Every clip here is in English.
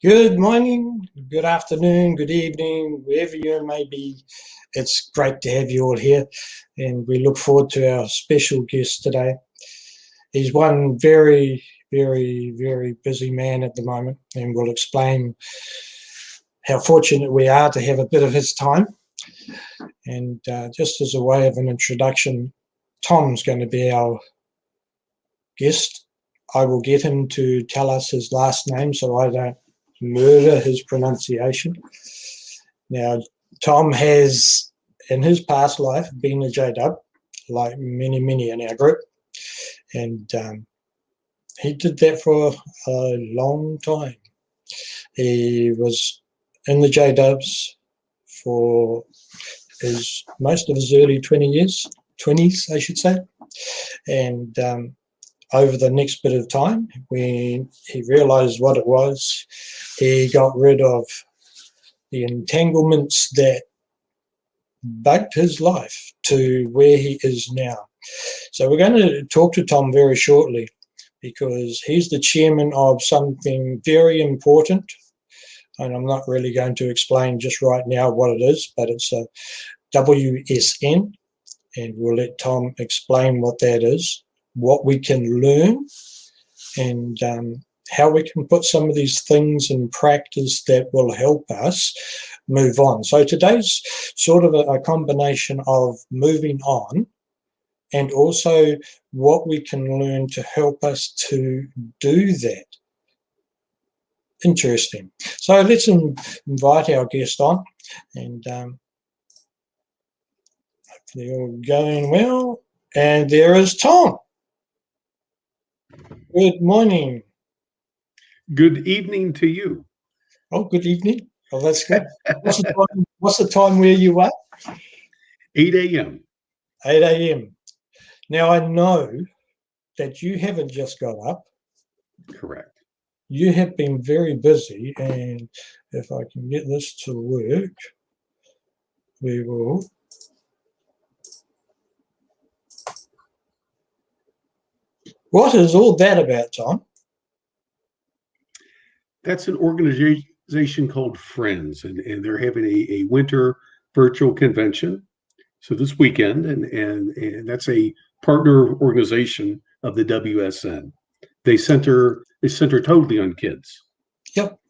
Good morning, good afternoon, good evening, wherever you may be. It's great to have you all here, and we look forward to our special guest today. He's one very, very busy man at the moment, and we'll explain how fortunate we are to have a bit of his time. And just as a way of an introduction, Tom's going to be our guest. I will get him to tell us his last name so I don't murder his pronunciation. Now, Tom has, in his past life, been a JW, like many in our group, and he did that for a long time. He was in the JWs for most of his early 20s, I should say, and over the next bit of time, when he realized what it was, he got rid of the entanglements that bugged his life to where he is now. So we're going to talk to Tom very shortly because he's the chairman of something very important, and I'm not really going to explain just right now what it is, but it's a WSN, and we'll let Tom explain what that is, what we can learn, and how we can put some of these things in practice that will help us move on. So today's sort of a combination of moving on and also what we can learn to help us to do that. Interesting. So let's invite our guest on, and hopefully all going well. And there is Tom. Good morning. Good evening to you. Oh, good evening. Oh, that's good. What's the time where you are? 8 a.m. 8 a.m. Now, I know that you haven't just got up. Correct. You have been very busy, and if I can get this to work, we will. What is all that about, Tom? That's an organization called Friends, and they're having a winter virtual convention. So this weekend, and that's a partner organization of the WSN. They center totally on kids. Yep.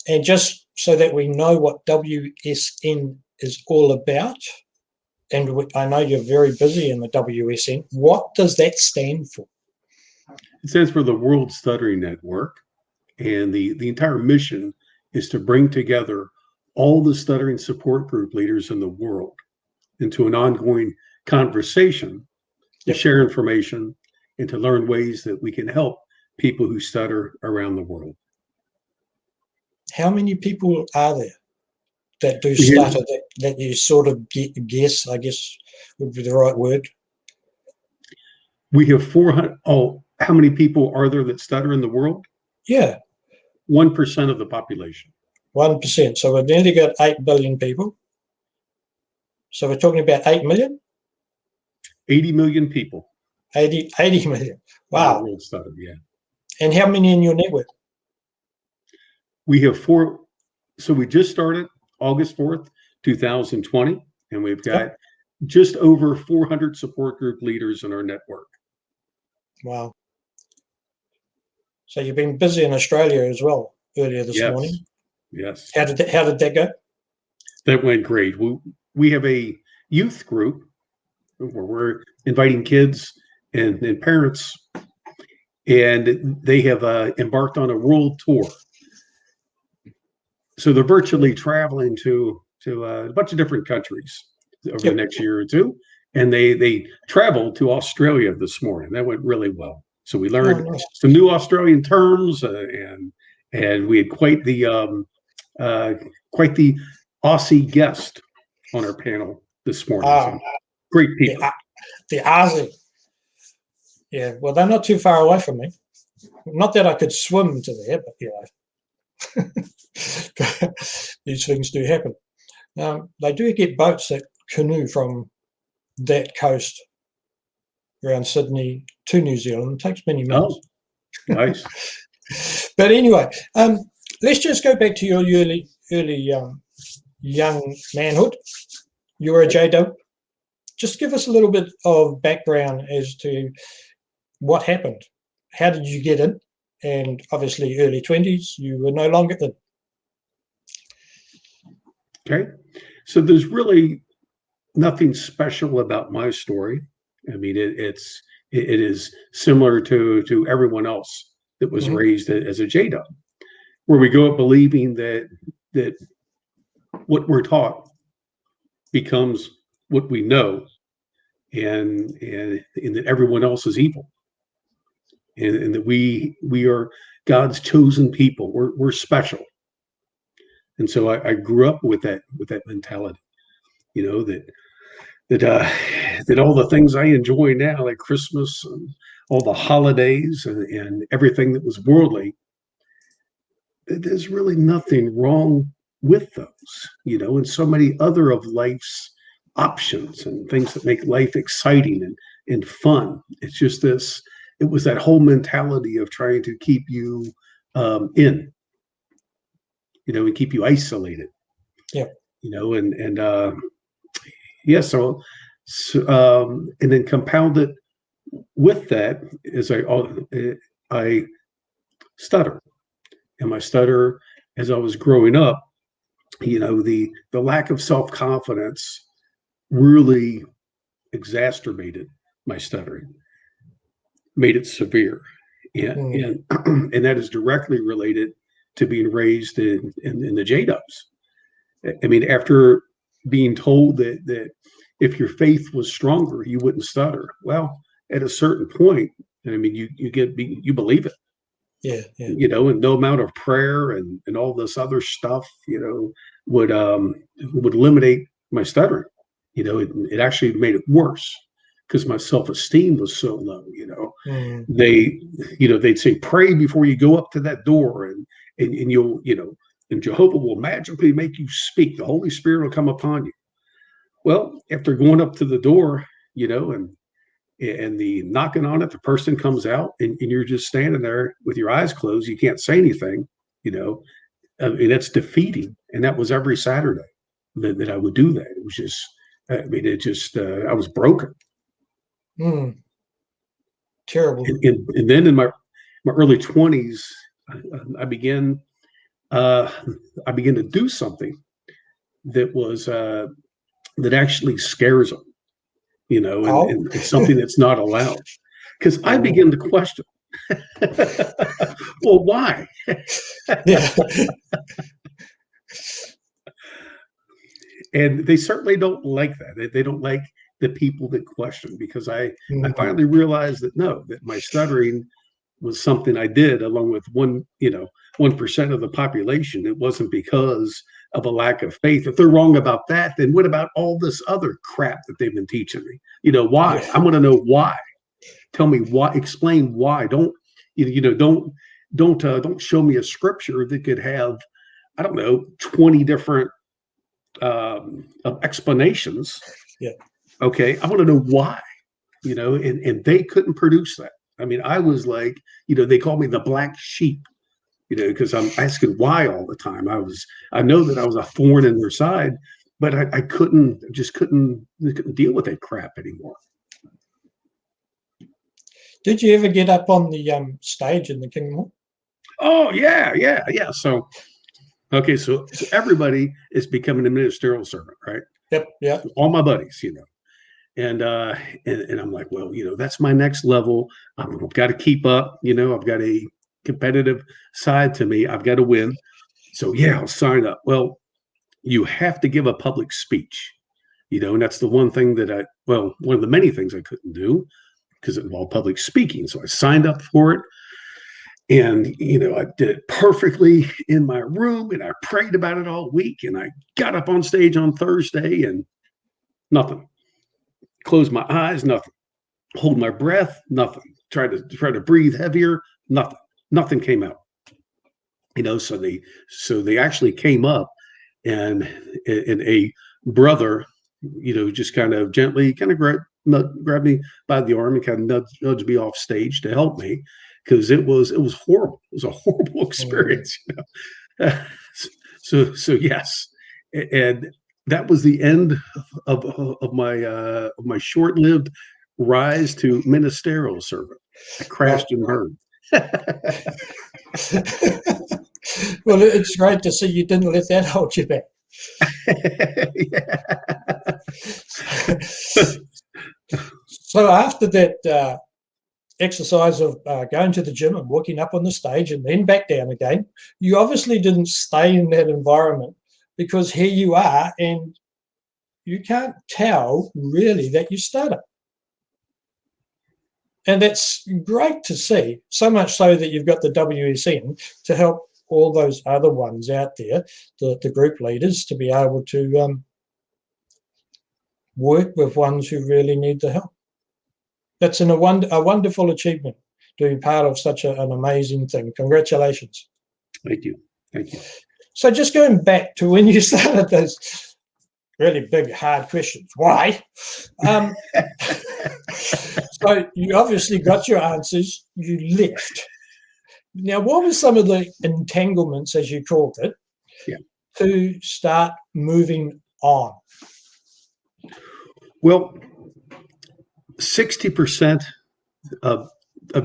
And just so that we know what WSN is all about, and I know you're very busy in the WSN, what does that stand for? It stands for the World Stuttering Network, and the entire mission is to bring together all the stuttering support group leaders in the world into an ongoing conversation to share information and to learn ways that we can help people who stutter around the world. How many people are there that do stutter that you sort of guess, I guess would be the right word? We have 400. Oh, how many people are there that stutter in the world? Yeah. 1% of the population. 1%. So we've nearly got 8 billion people. So we're talking about 8 million? 80 million people. 80 million. Wow. World stutter, yeah. And how many in your network? We have 4. So we just started August 4th, 2020, and we've got just over 400 support group leaders in our network. Wow. So you've been busy in Australia as well earlier this morning. Yes. How did that go? That went great. We have a youth group where we're inviting kids and parents, and they have embarked on a world tour. So they're virtually traveling to a bunch of different countries over the next year or two, and they traveled to Australia this morning. That went really well. So we learned some new Australian terms, and we had quite the Aussie guest on our panel this morning. So great people. The Aussie. Yeah, well, they're not too far away from me. Not that I could swim to there, but these things do happen. They do get boats that canoe from that coast around Sydney to New Zealand. It takes many minutes. Oh, nice. But anyway, let's just go back to your early young manhood. You were a JW. Just give us a little bit of background as to what happened. How did you get in? And obviously, early 20s, you were no longer in. Okay. So there's really nothing special about my story. I mean, it is similar to everyone else that was raised as a JW, where we go up believing that what we're taught becomes what we know, and that everyone else is evil, and that we are God's chosen people. We're special. And so I grew up with that mentality, that all the things I enjoy now, like Christmas and all the holidays and everything that was worldly, there's really nothing wrong with those, and so many other of life's options and things that make life exciting and fun. It's just it was that whole mentality of trying to keep you in, and keep you isolated. Yeah. Yeah. So and then compounded with that is I stutter, and my stutter as I was growing up, the lack of self-confidence really exacerbated my stuttering, made it severe, and and that is directly related to being raised in the JWs. I mean, after being told that if your faith was stronger, you wouldn't stutter. Well, at a certain point, I mean, you believe it. Yeah. And no amount of prayer and all this other stuff, would eliminate my stuttering. It actually made it worse because my self-esteem was so low. They'd say, pray before you go up to that door, and you'll, and Jehovah will magically make you speak. The Holy Spirit will come upon you. Well, after going up to the door, and the knocking on it, the person comes out, and you're just standing there with your eyes closed. You can't say anything, and that's defeating. And that was every Saturday that I would do that. It was just, I mean, I was broken. Terrible. And then in my early 20s, I began to do something that was that actually scares them. And it's something that's not allowed, because I begin to question, well, why? Yeah. And they certainly don't like that. They don't like the people that question, because I finally realized that my stuttering was something I did along with 1% of the population. It wasn't because of a lack of faith. If they're wrong about that, then what about all this other crap that they've been teaching me? Why? Yeah. I want to know why. Tell me why. Explain why. Don't show me a scripture that could have, I don't know, 20 different explanations. Yeah. Okay. I want to know why. And they couldn't produce that. I mean, I was like, they call me the black sheep, because I'm asking why all the time. I know that I was a thorn in their side, but I couldn't deal with that crap anymore. Did you ever get up on the stage in the Kingdom Hall? Oh yeah. So, okay, so everybody is becoming a ministerial servant, right? Yep. Yeah. All my buddies, and I'm like, well, that's my next level. I've got to keep up. I've got a competitive side to me. I've got to win. So yeah, I'll sign up. Well, you have to give a public speech, and that's the one thing that one of the many things I couldn't do, because it involved public speaking. So I signed up for it. And, I did it perfectly in my room, and I prayed about it all week. And I got up on stage on Thursday, and nothing. Closed my eyes, nothing. Hold my breath, nothing. Try to breathe heavier, nothing. Nothing came out. So they actually came up, and a brother, just kind of gently grabbed me by the arm and kind of nudged me off stage to help me, because it was horrible. It was a horrible experience. So yes, and that was the end of my short-lived rise to ministerial servant. I Right. crashed and burned. Well, it's great to see you didn't let that hold you back. So after that exercise of going to the gym and walking up on the stage and then back down again, you obviously didn't stay in that environment, because here you are and you can't tell really that you stutter. And that's great to see, so much so that you've got the WSN to help all those other ones out there, the group leaders, to be able to work with ones who really need the help. That's a wonderful achievement to be part of such an amazing thing. Congratulations. Thank you. Thank you. So just going back to when you started those really big, hard questions, why? So you obviously got your answers, you left. Now, what were some of the entanglements, as you called it, to start moving on? Well, 60% of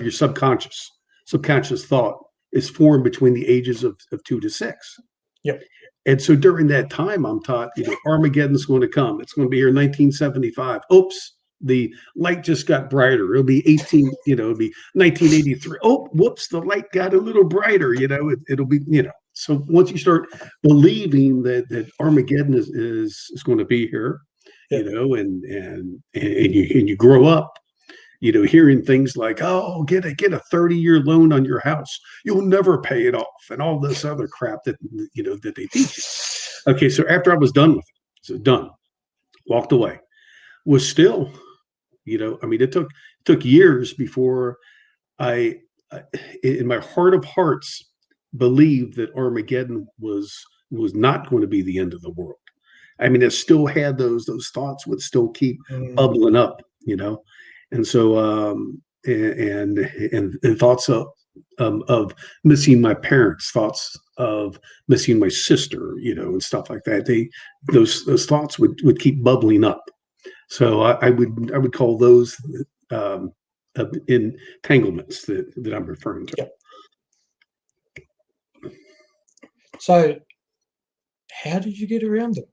your subconscious thought is formed between the ages of 2 to 6. Yep. And so during that time, I'm taught, Armageddon's going to come. It's going to be here in 1975. Oops, the light just got brighter. It'll be it'll be 1983. Oh, whoops, the light got a little brighter. It'll be, So once you start believing that Armageddon is going to be here, Yep. and you grow up, hearing things like, "Oh, get a 30-year loan on your house. You'll never pay it off," and all this other crap that that they teach you. Okay, so after I was done with it, walked away. Was still, it took years before I, in my heart of hearts, believed that Armageddon was not going to be the end of the world. I mean, it still had those thoughts would still keep bubbling up, and so and thoughts of missing my parents, thoughts of missing my sister, and stuff like that. Those thoughts would keep bubbling up. So I would call those entanglements that I'm referring to. Yep. So how did you get around them?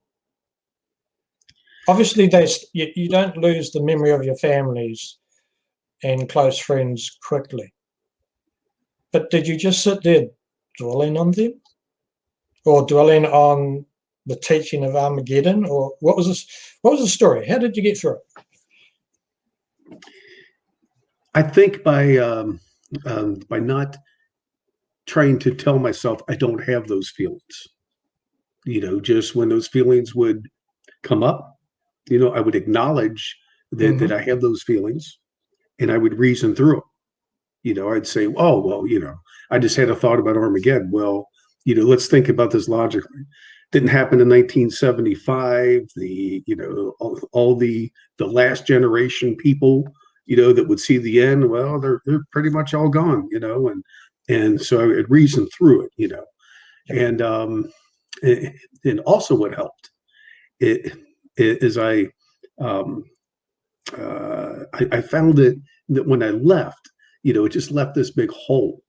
Obviously, you don't lose the memory of your families and close friends quickly. But did you just sit there dwelling on them, or dwelling on the teaching of Armageddon, or what was this? What was the story? How did you get through it? I think by not trying to tell myself I don't have those feelings. Just when those feelings would come up, I would acknowledge that I have those feelings, and I would reason through them. I'd say, oh, well, I just had a thought about Armageddon. Well, let's think about this logically. Didn't happen in 1975. All the last generation people, that would see the end. Well, they're pretty much all gone, and so I would reason through it, and also what helped is I found that when I left, it just left this big hole,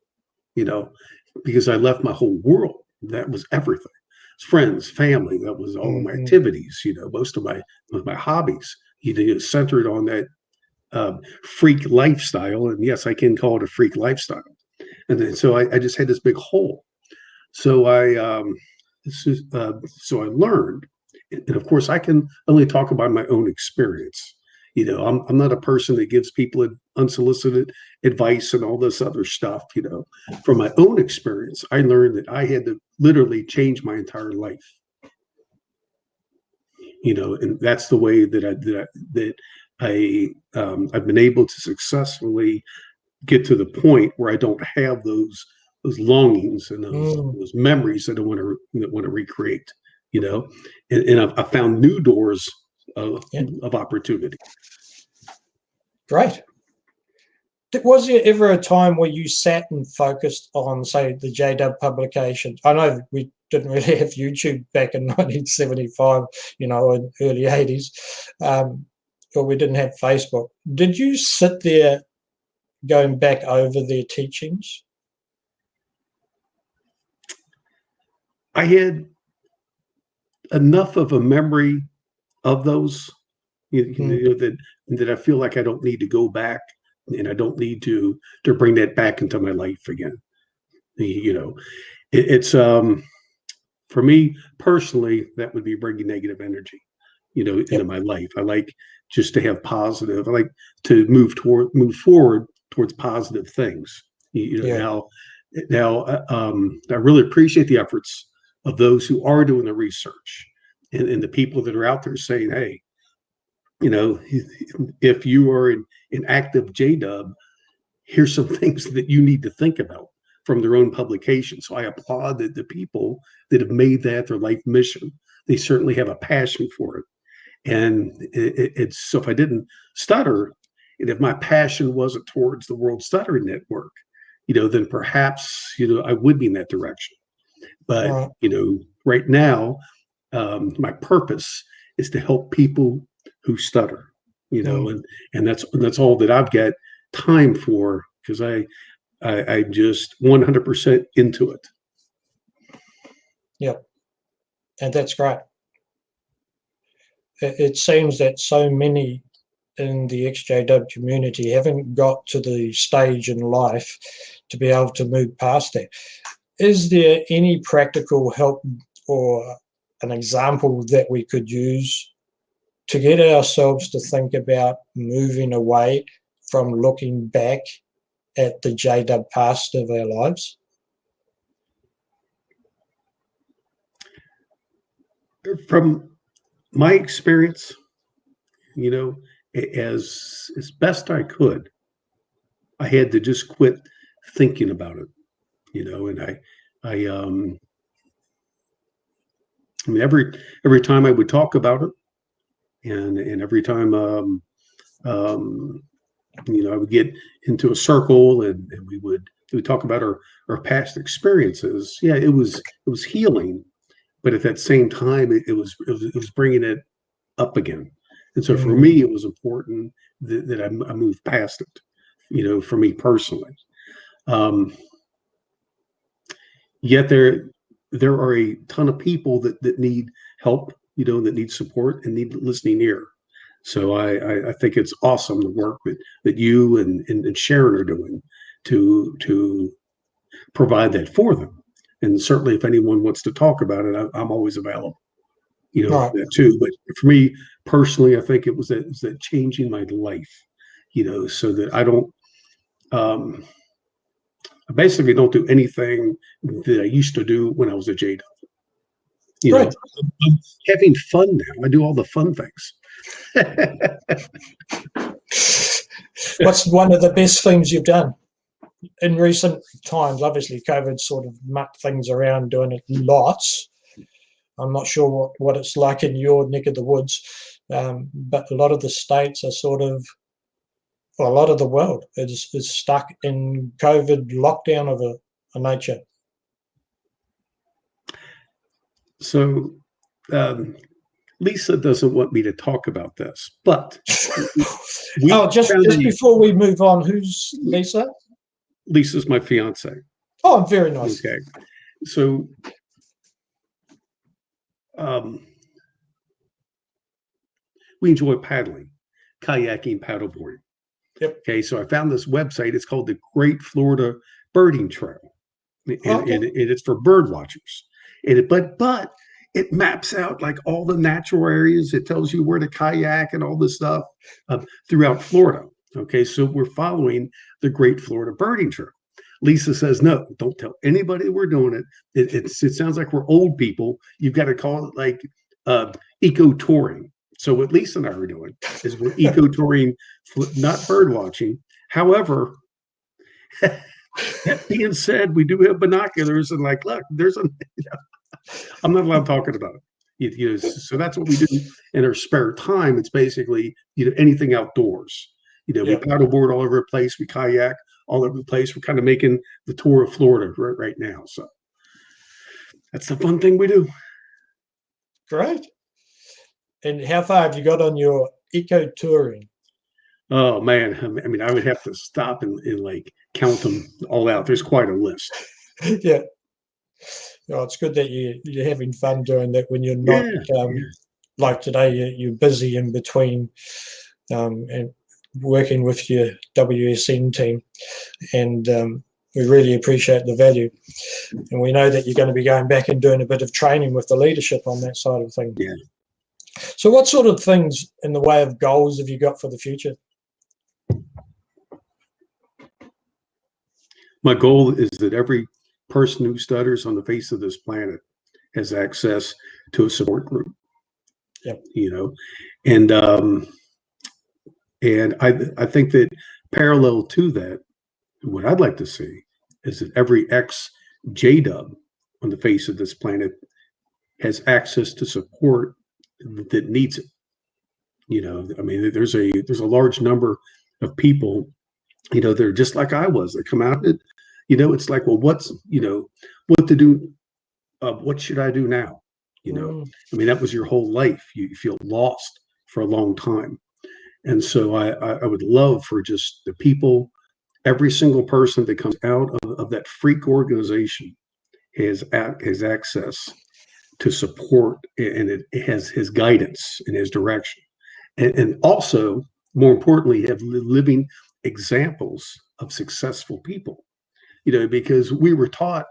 because I left my whole world. That was everything. Friends, family, that was all of my activities, most of my hobbies, centered on that freak lifestyle. And yes, I can call it a freak lifestyle. And then, so I just had this big hole. So I learned, and of course I can only talk about my own experience. I'm not a person that gives people unsolicited advice and all this other stuff. From my own experience, I learned that I had to literally change my entire life. And that's the way that I've been able to successfully get to the point where I don't have those longings and those memories that I want to recreate. And I found new doors of opportunity. Great. Was there ever a time where you sat and focused on, say, the JW publications? I know we didn't really have YouTube back in 1975, in early 80s, or we didn't have Facebook. Did you sit there going back over their teachings? I had enough of a memory of those, that I feel like I don't need to go back, and I don't need to bring that back into my life again. It's for me personally, that would be bringing negative energy, into my life. I like just to have positive. I like to move forward towards positive things. Now, I really appreciate the efforts of those who are doing the research, and the people that are out there saying, hey, if you are an active JW, here's some things that you need to think about from their own publication. So I applaud the people that have made that their life mission. They certainly have a passion for it. And it's so if I didn't stutter, and if my passion wasn't towards the World Stuttering Network, then perhaps, I would be in that direction. But, right now, my purpose is to help people who stutter, and that's all that I've got time for, because I'm just 100% into it. Yep. And that's great. It seems that so many in the XJW community haven't got to the stage in life to be able to move past that. Is there any practical help or an example that we could use to get ourselves to think about moving away from looking back at the JW past of our lives? From my experience, as best I could, I had to just quit thinking about it, and I mean, every time I would talk about it, and every time I would get into a circle, and we would talk about our past experiences. Yeah, it was healing, but at that same time, it was bringing it up again. And so for me, it was important that I moved past it, for me personally. Yet there are a ton of people that need help, that need support and need listening ear. So I think it's awesome the work that you and Sharon are doing to provide that for them. And certainly if anyone wants to talk about it, I'm always available, Right. for that too. But for me personally, I think it was that changing my life, so that I don't, I basically don't do anything that I used to do when I was a JW. Right. I'm having fun now. I do all the fun things. What's one of the best things you've done in recent times? Obviously, COVID sort of mucked things around, doing it lots. I'm not sure what it's like in your neck of the woods, but a lot of the states are sort of, well, a lot of the world is stuck in COVID lockdown of a nature. So Lisa doesn't want me to talk about this, but just before we move on, who's Lisa? Lisa's my fiance. Oh, very nice. Okay, so we enjoy paddling, kayaking, paddleboarding. Yep. Okay, so I found this website. It's called the Great Florida Birding Trail, and it's for bird watchers. But it maps out like all the natural areas. It tells you where to kayak and all this stuff throughout Florida. Okay, so we're following the Great Florida Birding Trail. Lisa says, no, don't tell anybody we're doing it. It sounds like we're old people. You've got to call it like eco touring. So what Lisa and I are doing is we're eco touring, not bird watching. However, that being said, we do have binoculars, and like, look, there's a. I'm not allowed talking about it. So that's what we do in our spare time. It's basically anything outdoors. We Yeah. paddleboard all over the place. We kayak all over the place. We're kind of making the tour of Florida right now. So that's the fun thing we do. Great. And how far have you got on your eco touring? Oh man, I mean, I would have to stop and like count them all out. There's quite a list. Yeah. Oh, it's good that you're having fun doing that when you're not Yeah, like today. You're busy in between and working with your WSN team, and we really appreciate the value. And we know that you're going to be going back and doing a bit of training with the leadership on that side of things. yeah. So, what sort of things in the way of goals have you got for the future? My goal is that every person who stutters on the face of this planet has access to a support group. Yep. And I think that parallel to that, what I'd like to see is that every ex-JW on the face of this planet has access to support that needs it. I mean, there's a large number of people, they're just like I was. They come out and, it's like, well, what to do? What should I do now? I mean, that was your whole life. You feel lost for a long time. And so I would love for just the people, every single person that comes out of that freak organization has access to support, and it has his guidance and his direction. And also, more importantly, have living examples of successful people, because we were taught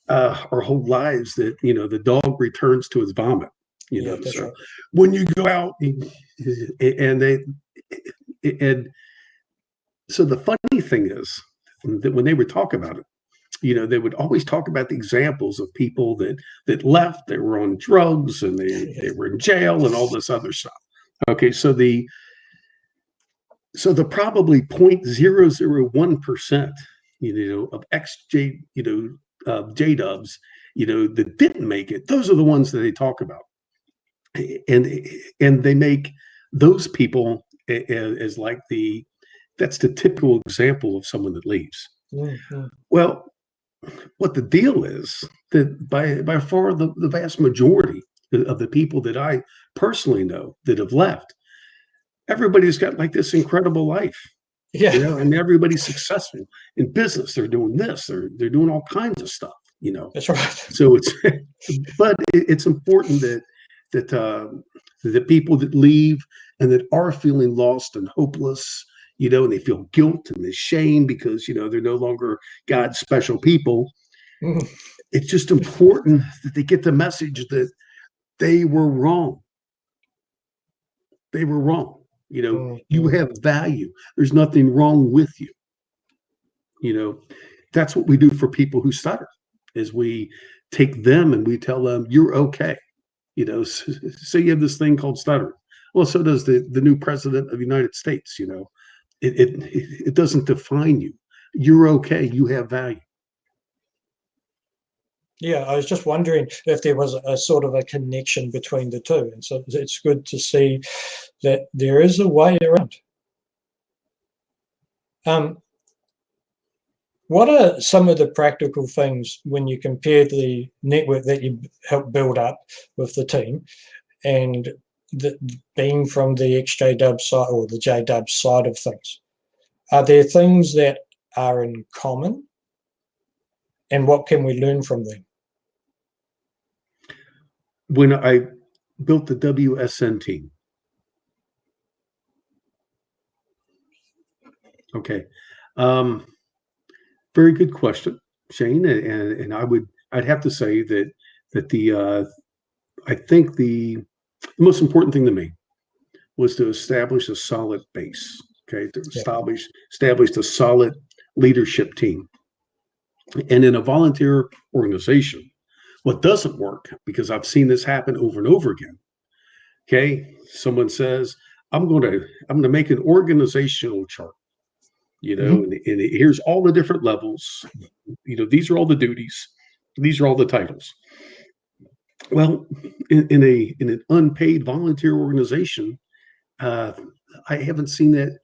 our whole lives that, the dog returns to his vomit, That's so right. when you go out and so the funny thing is that when they would talk about it, they would always talk about the examples of people that left, they were on drugs and they were in jail and all this other stuff. Okay, so the probably 0.001%, of ex-J, J-dubs, that didn't make it, those are the ones that they talk about. And they make those people as like that's the typical example of someone that leaves. Mm-hmm. Well, what the deal is that by far the vast majority of the people that I personally know that have left, everybody's got like this incredible life. Yeah. And everybody's successful in business. They're doing this, they're doing all kinds of stuff, That's right. So but it's important that the people that leave and that are feeling lost and hopeless, and they feel guilt and the shame because, they're no longer God's special people. Mm. It's just important that they get the message that they were wrong. They were wrong. You have value. There's nothing wrong with you. That's what we do for people who stutter, is we take them and we tell them, you're okay. So you have this thing called stuttering. Well, so does the new president of the United States. It doesn't define you. You're okay. You have value. Yeah, I was just wondering if there was a sort of a connection between the two. And so it's good to see that there is a way around. What are some of the practical things when you compare the network that you helped build up with the team and being from the XJW side or the JW side of things? Are there things that are in common, and what can we learn from them? When I built the WSN team, okay, very good question, Shane, and I'd have to say that I think the most important thing to me was to establish a solid base. Okay, to establish a solid leadership team, and in a volunteer organization, what doesn't work, because I've seen this happen over and over again. Okay, someone says, I'm going to make an organizational chart. And here's all the different levels. These are all the duties. These are all the titles. Well, in an unpaid volunteer organization, I haven't seen that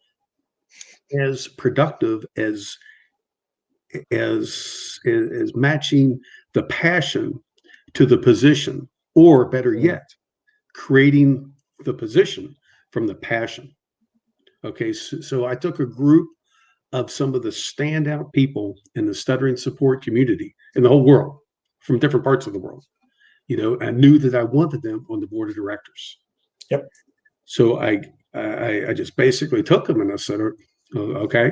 as productive as matching the passion to the position, or better yet, creating the position from the passion. Okay, so I took a group of some of the standout people in the stuttering support community in the whole world, from different parts of the world. I knew that I wanted them on the board of directors. Yep. So I just basically took them and I said, okay,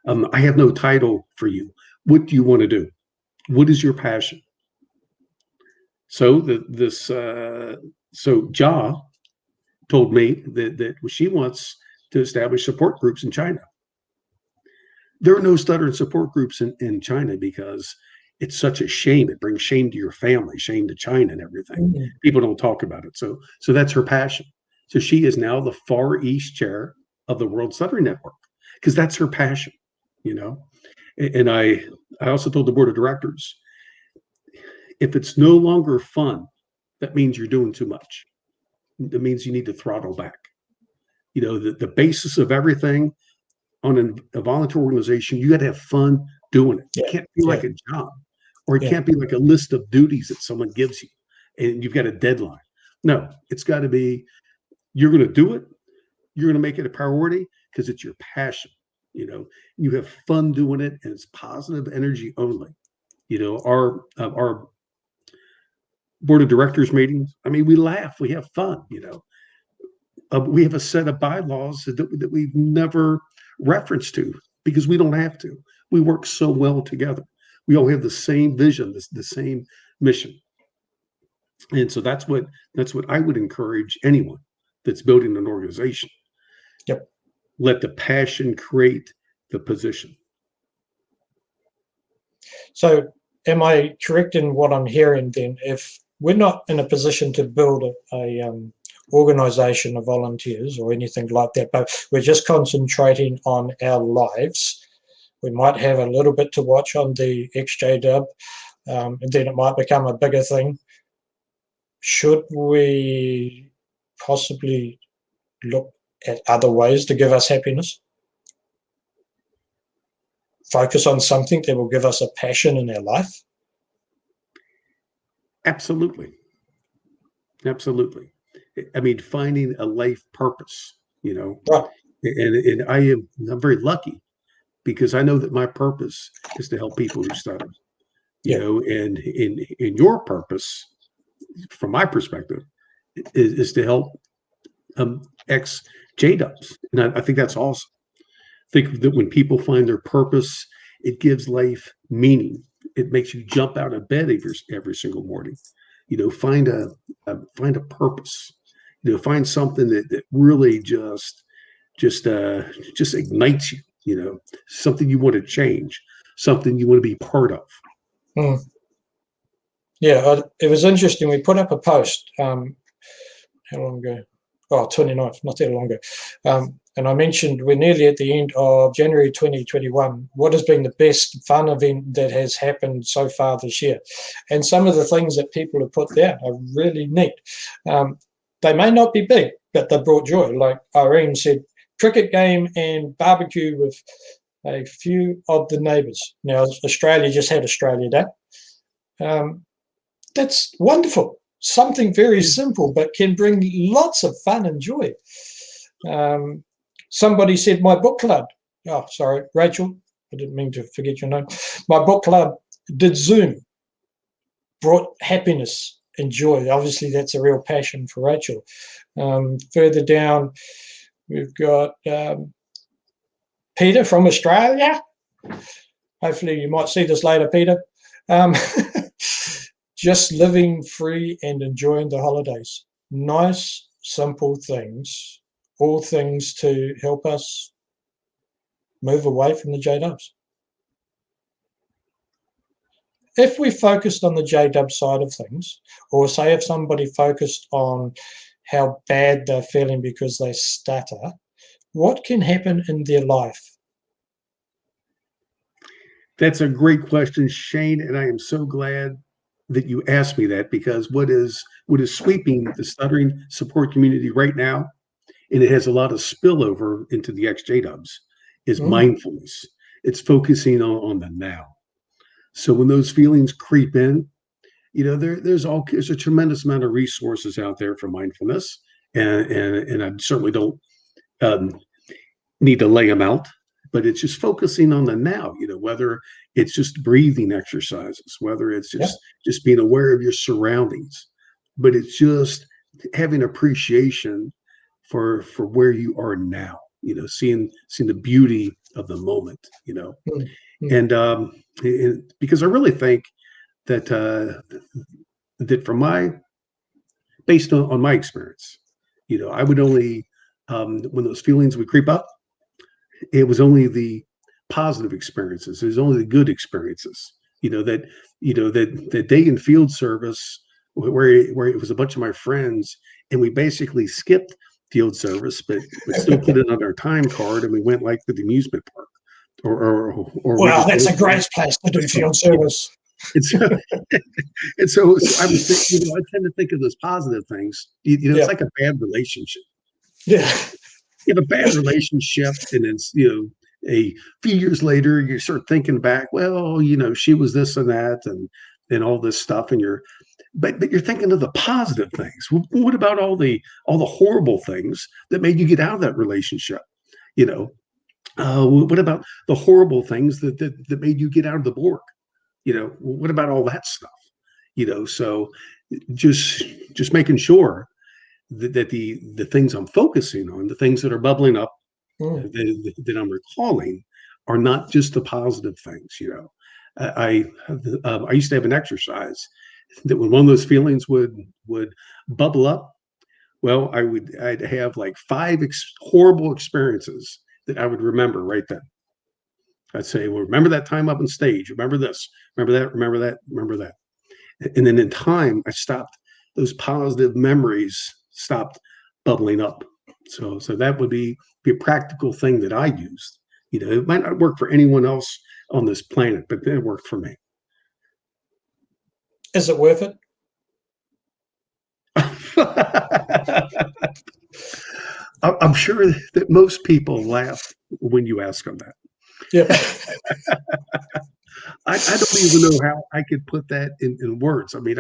I have no title for you. What do you want to do? What is your passion? So so Ja told me that she wants to establish support groups in China. There are no stuttering support groups in China because it's such a shame. It brings shame to your family, shame to China and everything. Mm-hmm. People don't talk about it. So that's her passion. So she is now the Far East chair of the World Stuttering Network because that's her passion, And I also told the board of directors, if it's no longer fun, that means you're doing too much. It means you need to throttle back. The basis of everything on a volunteer organization, you got to have fun doing it. It can't be like a job, or it can't be like a list of duties that someone gives you and you've got a deadline. No, it's got to be, you're going to do it. You're going to make it a priority because it's your passion. You have fun doing it, and it's positive energy only. Our board of directors meetings, we laugh, we have fun. We have a set of bylaws that we've never referenced to because we don't have to. We work so well together. We all have the same vision, the same mission. And so that's what I would encourage anyone that's building an organization. Yep. Let the passion create the position. So am I correct in what I'm hearing then? If we're not in a position to build a organization of volunteers or anything like that, but we're just concentrating on our lives, we might have a little bit to watch on the XJW, and then it might become a bigger thing. Should we possibly look at other ways to give us happiness? Focus on something that will give us a passion in our life? Absolutely. Finding a life purpose, Right. And I'm very lucky because I know that my purpose is to help people who stutter, and in your purpose, from my perspective, is to help ex-JWs. And I think that's awesome. I think that when people find their purpose, it gives life meaning. It makes you jump out of bed every single morning. Find a purpose. Find something that really just ignites you. Something you want to change, something you want to be part of. Yeah, it was interesting. We put up a post. How long ago? Oh, 29th, not that long ago. And I mentioned we're nearly at the end of January 2021. What has been the best fun event that has happened so far this year? And some of the things that people have put there are really neat. They may not be big, but they brought joy. Like Irene said, cricket game and barbecue with a few of the neighbours. Now, Australia just had Australia Day. That's wonderful. Something very simple, but can bring lots of fun and joy. Somebody said my book club. Oh, sorry, Rachel. I didn't mean to forget your name. My book club did Zoom. Brought happiness and joy. Obviously, that's a real passion for Rachel. Further down, we've got Peter from Australia. Hopefully, you might see this later, Peter. Just living free and enjoying the holidays. Nice, simple things. All things to help us move away from the JWs. If we focused on the JW side of things, or say if somebody focused on how bad they're feeling because they stutter, what can happen in their life? That's a great question, Shane, and I am so glad that you asked me that, because what is sweeping the stuttering support community right now, and it has a lot of spillover into the XJWs, is mindfulness. It's focusing on the now. So when those feelings creep in, there's a tremendous amount of resources out there for mindfulness, and I certainly don't um, need to lay them out, but it's just focusing on the now. Whether it's just breathing exercises, whether it's just being aware of your surroundings, but it's just having appreciation for where you are now. Seeing the beauty of the moment. And because I really think that based on my experience, I would only when those feelings would creep up, it was only the positive experiences. It was only the good experiences. That day in field service where it was a bunch of my friends, and we basically skipped field service, but still put it on our time card, and we went like to the amusement park, or well, that's a great place to do field service. And so I was thinking, I tend to think of those positive things. It's like a bad relationship. Yeah. You have a bad relationship, and then a few years later you start thinking back, well, she was this and that and all this stuff, and but you're thinking of the positive things. What about all the horrible things that made you get out of that relationship? What about the horrible things that made you get out of the board? What about all that stuff? So just making sure that the things I'm focusing on, the things that are bubbling up, that I'm recalling, are not just the positive things. I used to have an exercise that when one of those feelings would bubble up, well, I'd have like 5 horrible experiences that I would remember right then. I'd say, well, remember that time up on stage, remember this, remember that, remember that, remember that. And then in time, I stopped, those positive memories stopped bubbling up. So that would be a practical thing that I used. It might not work for anyone else on this planet, but it worked for me. Is it worth it? I'm sure that most people laugh when you ask them that. Yeah. I don't even know how I could put that in words. I mean,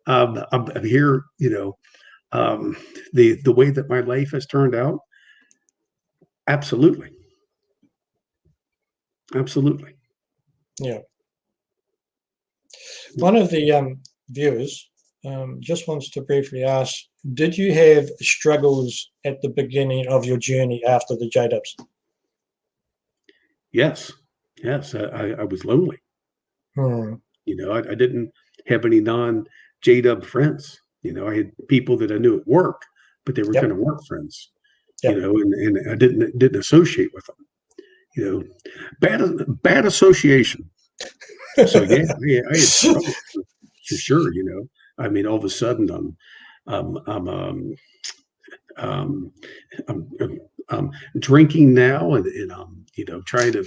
I'm here, the way that my life has turned out. Absolutely. Absolutely. Yeah. One of the viewers just wants to briefly ask, did you have struggles at the beginning of your journey after the JWs? Yes. I was lonely. I didn't have any non-JW friends. I had people that I knew at work, but they were kind of work friends. And I didn't associate with them. Bad association. So I had trouble for sure. I mean, all of a sudden I'm drinking now, and trying to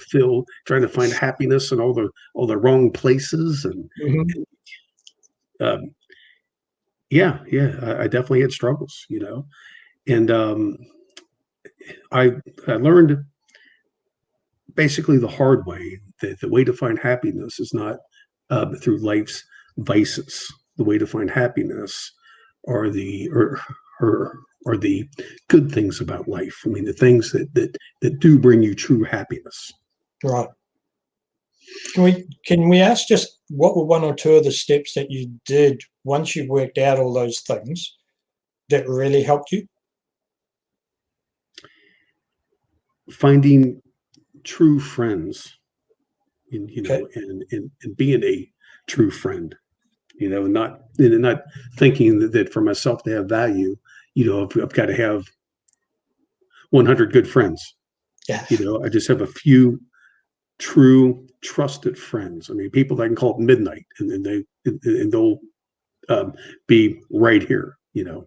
find happiness in all the wrong places, and I definitely had struggles, and I learned basically the hard way that the way to find happiness is not through life's vices. The way to find happiness are the good things about life. I mean, the things that do bring you true happiness. Right. Can we ask just what were 1 or 2 of the steps that you did once you worked out all those things that really helped you? Finding true friends, and being a true friend, not thinking that for myself to have value, I've got to have 100 good friends. Yeah. I just have a few true trusted friends. I mean, people that I can call at midnight, and they'll be right here. The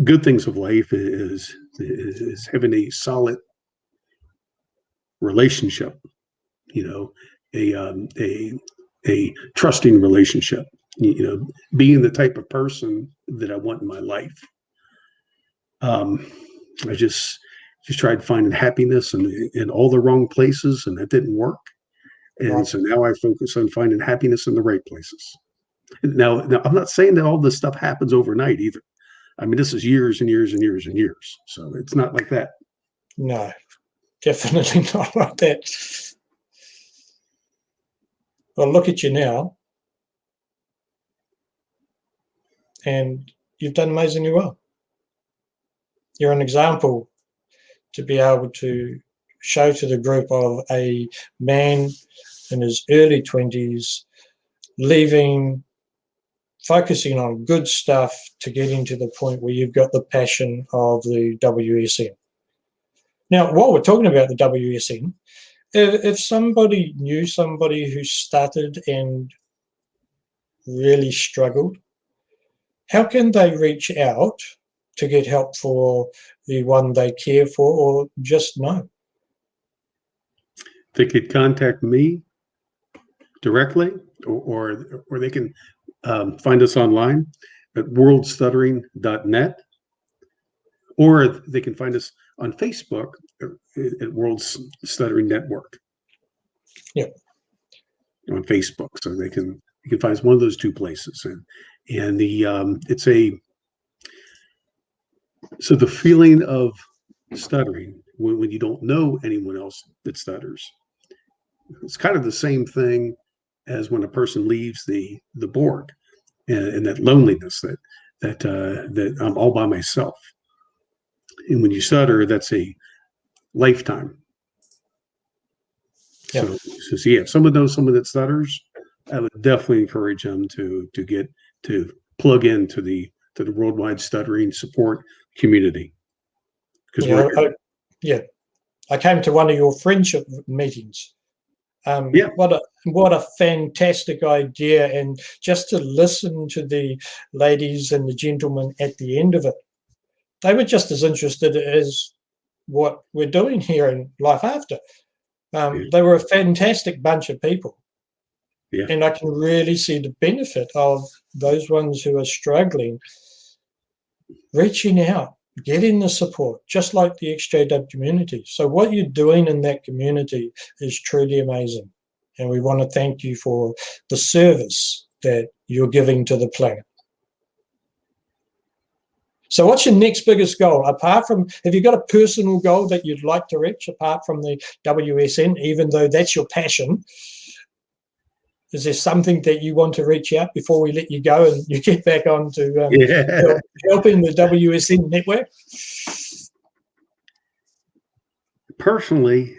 good things of life is having a solid relationship. A trusting relationship. Being the type of person that I want in my life. I just just tried finding happiness in all the wrong places, and that didn't work. And Right. so now I focus on finding happiness in the right places. Now, I'm not saying that all this stuff happens overnight either. I mean, this is years and years and years and years. So it's not like that. No, definitely not like that. Well, look at you now, and you've done amazingly well. You're an example to be able to show to the group of a man in his early 20s leaving, focusing on good stuff to getting to the point where you've got the passion of the WSN. Now, while we're talking about the WSN, if somebody knew somebody who stuttered and really struggled, how can they reach out to get help for the one they care for, or just know? They could contact me directly, or they can find us online at worldstuttering.net, or they can find us on Facebook at World Stuttering Network. Yep. On Facebook, so you can find us one of those two places, and it's so the feeling of stuttering when you don't know anyone else that stutters, it's kind of the same thing as when a person leaves the board, and that loneliness that I'm all by myself. And when you stutter, that's a lifetime. Yep. So yeah, if someone knows someone that stutters, I would definitely encourage them to plug into the worldwide stuttering support community. Yeah, I came to one of your friendship meetings. Yeah. What a fantastic idea, and just to listen to the ladies and the gentlemen at the end of it, they were just as interested as what we're doing here in Life After. They were a fantastic bunch of people. Yeah. And I can really see the benefit of those ones who are struggling, reaching out, getting the support, just like the XJW community. So what you're doing in that community is truly amazing. And we want to thank you for the service that you're giving to the planet. So what's your next biggest goal? Apart from, have you got a personal goal that you'd like to reach apart from the WSN, even though that's your passion? Is there something that you want to reach out before we let you go and you get back on to helping the WSN network? Personally,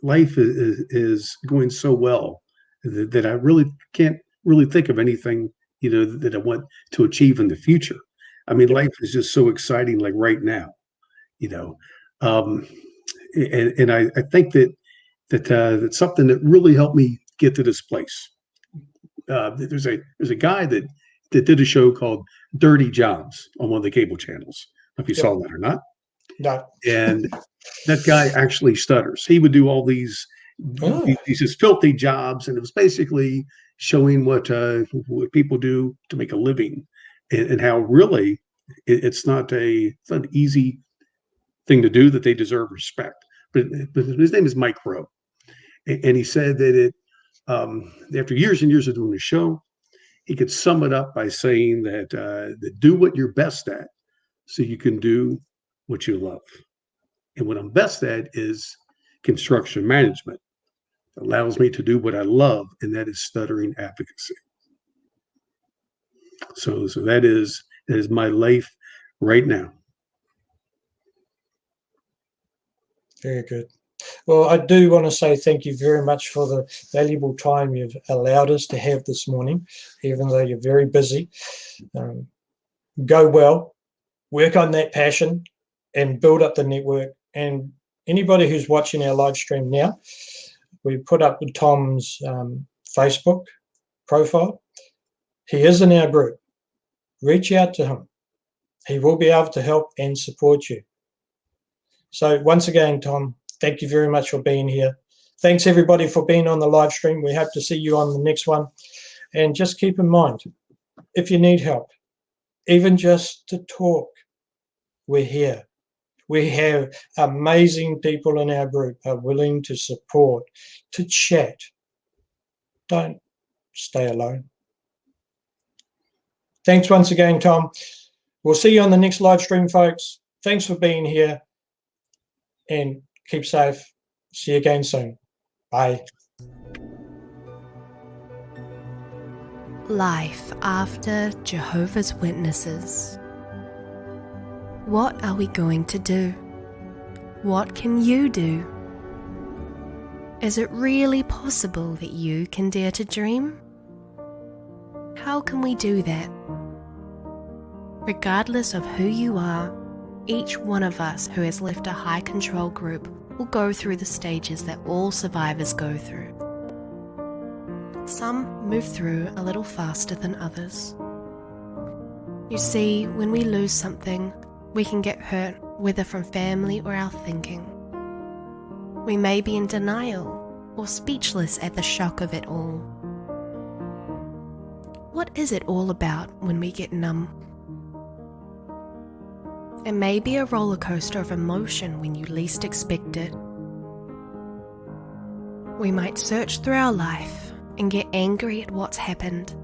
life is going so well that I really can't really think of anything, that I want to achieve in the future. I mean, life is just so exciting, like right now, and I think that's something that really helped me get to this place. There's a guy that did a show called Dirty Jobs on one of the cable channels. I don't know if you saw that or not. No. And that guy actually stutters. He would do all these just filthy jobs, and it was basically showing what people do to make a living, and how really it's not an easy thing to do, that they deserve respect. But his name is Mike Rowe, and he said that after years and years of doing the show, he could sum it up by saying that do what you're best at, so you can do what you love. And what I'm best at is construction management. It allows me to do what I love, and that is stuttering advocacy. So that is my life right now. Very good. Well, I do want to say thank you very much for the valuable time you've allowed us to have this morning, even though you're very busy. Go well, work on that passion, and build up the network. And anybody who's watching our live stream now, we put up Tom's Facebook profile. He is in our group. Reach out to him. He will be able to help and support you. So once again, Tom, thank you very much for being here. Thanks everybody for being on the live stream. We hope to see you on the next one. And just keep in mind, if you need help, even just to talk, we're here. We have amazing people in our group who are willing to support, to chat. Don't stay alone. Thanks once again, Tom. We'll see you on the next live stream, folks. Thanks for being here, and keep safe. See you again soon. Bye. Life after Jehovah's Witnesses. What are we going to do? What can you do? Is it really possible that you can dare to dream? How can we do that? Regardless of who you are, each one of us who has left a high control group will go through the stages that all survivors go through. Some move through a little faster than others. You see, when we lose something, we can get hurt, whether from family or our thinking. We may be in denial or speechless at the shock of it all. What is it all about when we get numb? It may be a roller coaster of emotion when you least expect it. We might search through our life and get angry at what's happened,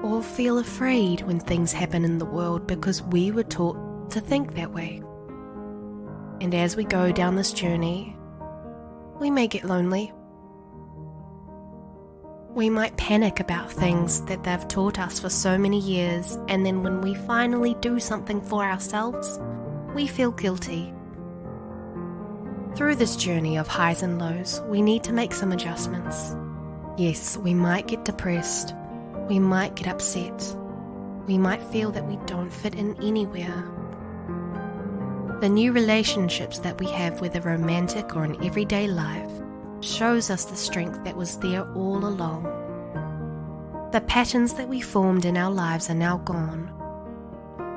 or feel afraid when things happen in the world because we were taught to think that way. And as we go down this journey, we may get lonely. We might panic about things that they've taught us for so many years, and then when we finally do something for ourselves, we feel guilty. Through this journey of highs and lows, we need to make some adjustments. Yes, we might get depressed, we might get upset, we might feel that we don't fit in anywhere. The new relationships that we have, whether romantic or in everyday life, shows us the strength that was there all along. The patterns that we formed in our lives are now gone.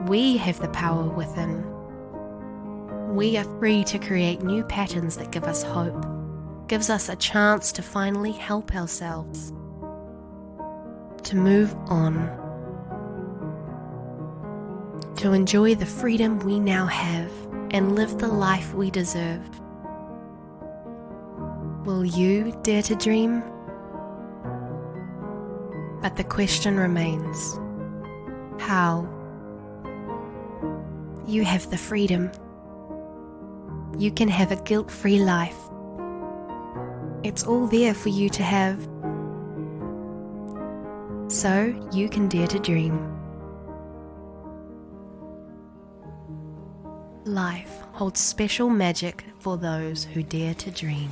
We have the power within. We are free to create new patterns that give us hope, gives us a chance to finally help ourselves, to move on, to enjoy the freedom we now have and live the life we deserve. Will you dare to dream? But the question remains, how? You have the freedom. You can have a guilt-free life. It's all there for you to have. So you can dare to dream. Life holds special magic for those who dare to dream.